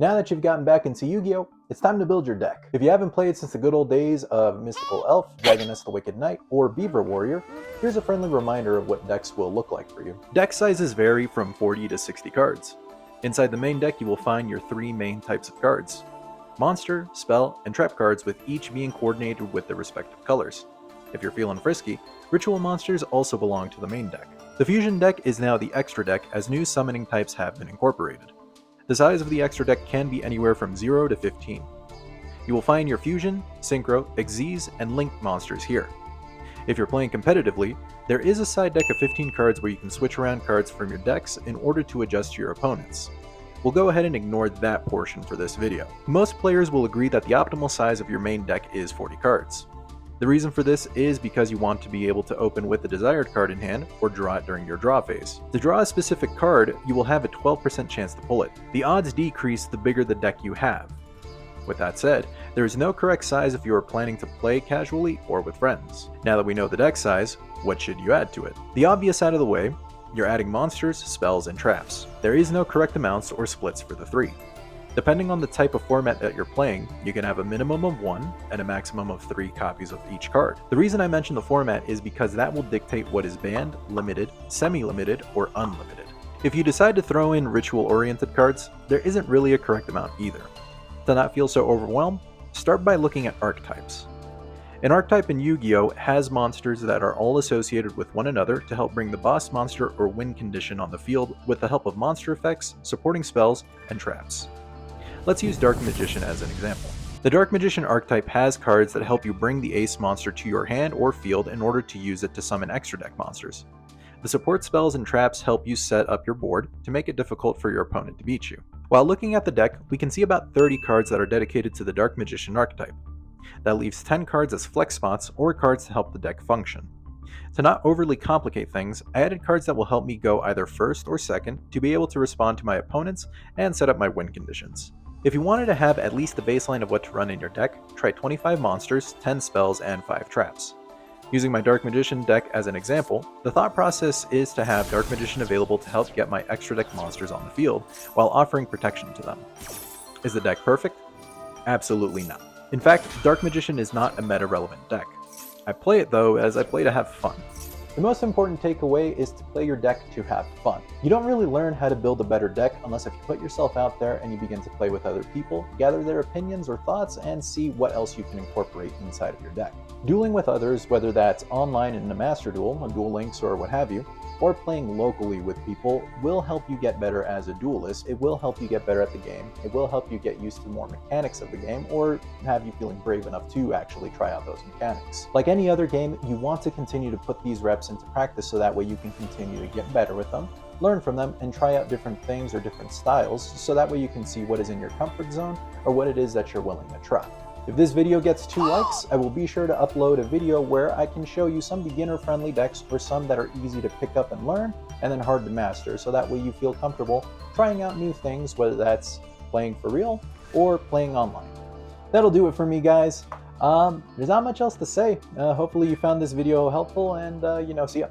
Now that you've gotten back into Yu-Gi-Oh!, it's time to build your deck. If you haven't played since the good old days of Mystical Elf, Dragoness the Wicked Knight, or Beaver Warrior, here's a friendly reminder of what decks will look like for you. Deck sizes vary from 40 to 60 cards. Inside the main deck you will find your three main types of cards: monster, spell, and trap cards, with each being coordinated with their respective colors. If you're feeling frisky, ritual monsters also belong to the main deck. The fusion deck is now the extra deck, as new summoning types have been incorporated. The size of the extra deck can be anywhere from 0 to 15. You will find your Fusion, Synchro, Xyz, and Link monsters here. If you're playing competitively, there is a side deck of 15 cards where you can switch around cards from your decks in order to adjust to your opponents. We'll go ahead and ignore that portion for this video. Most players will agree that the optimal size of your main deck is 40 cards. The reason for this is because you want to be able to open with the desired card in hand or draw it during your draw phase. To draw a specific card, you will have a 12% chance to pull it. The odds decrease the bigger the deck you have. With that said, there is no correct size if you are planning to play casually or with friends. Now that we know the deck size, what should you add to it? The obvious out of the way, you're adding monsters, spells, and traps. There is no correct amounts or splits for the three. Depending on the type of format that you're playing, you can have a minimum of 1 and a maximum of 3 copies of each card. The reason I mention the format is because that will dictate what is banned, limited, semi-limited, or unlimited. If you decide to throw in ritual-oriented cards, there isn't really a correct amount either. To not feel so overwhelmed, start by looking at archetypes. An archetype in Yu-Gi-Oh! Has monsters that are all associated with one another to help bring the boss monster or win condition on the field with the help of monster effects, supporting spells, and traps. Let's use Dark Magician as an example. The Dark Magician archetype has cards that help you bring the ace monster to your hand or field in order to use it to summon extra deck monsters. The support spells and traps help you set up your board to make it difficult for your opponent to beat you. While looking at the deck, we can see about 30 cards that are dedicated to the Dark Magician archetype. That leaves 10 cards as flex spots or cards to help the deck function. To not overly complicate things, I added cards that will help me go either first or second to be able to respond to my opponents and set up my win conditions. If you wanted to have at least the baseline of what to run in your deck, try 25 monsters, 10 spells, and 5 traps. Using my Dark Magician deck as an example, the thought process is to have Dark Magician available to help get my extra deck monsters on the field while offering protection to them. Is the deck perfect? Absolutely not. In fact, Dark Magician is not a meta-relevant deck. I play it though, as I play to have fun. The most important takeaway is to play your deck to have fun. You don't really learn how to build a better deck unless if you put yourself out there and you begin to play with other people, gather their opinions or thoughts, and see what else you can incorporate inside of your deck. Dueling with others, whether that's online in a master duel, on Duel Links or what have you, or playing locally with people, will help you get better as a duelist. It will help you get better at the game. It will help you get used to more mechanics of the game, or have you feeling brave enough to actually try out those mechanics. Like any other game, you want to continue to put these reps into practice so that way you can continue to get better with them, learn from them, and try out different things or different styles, so that way you can see what is in your comfort zone or what it is that you're willing to try. If this video gets 2 likes, I will be sure to upload a video where I can show you some beginner-friendly decks or some that are easy to pick up and learn, and then hard to master, so that way you feel comfortable trying out new things, whether that's playing for real or playing online. That'll do it for me, guys. There's not much else to say. Hopefully you found this video helpful, and see ya.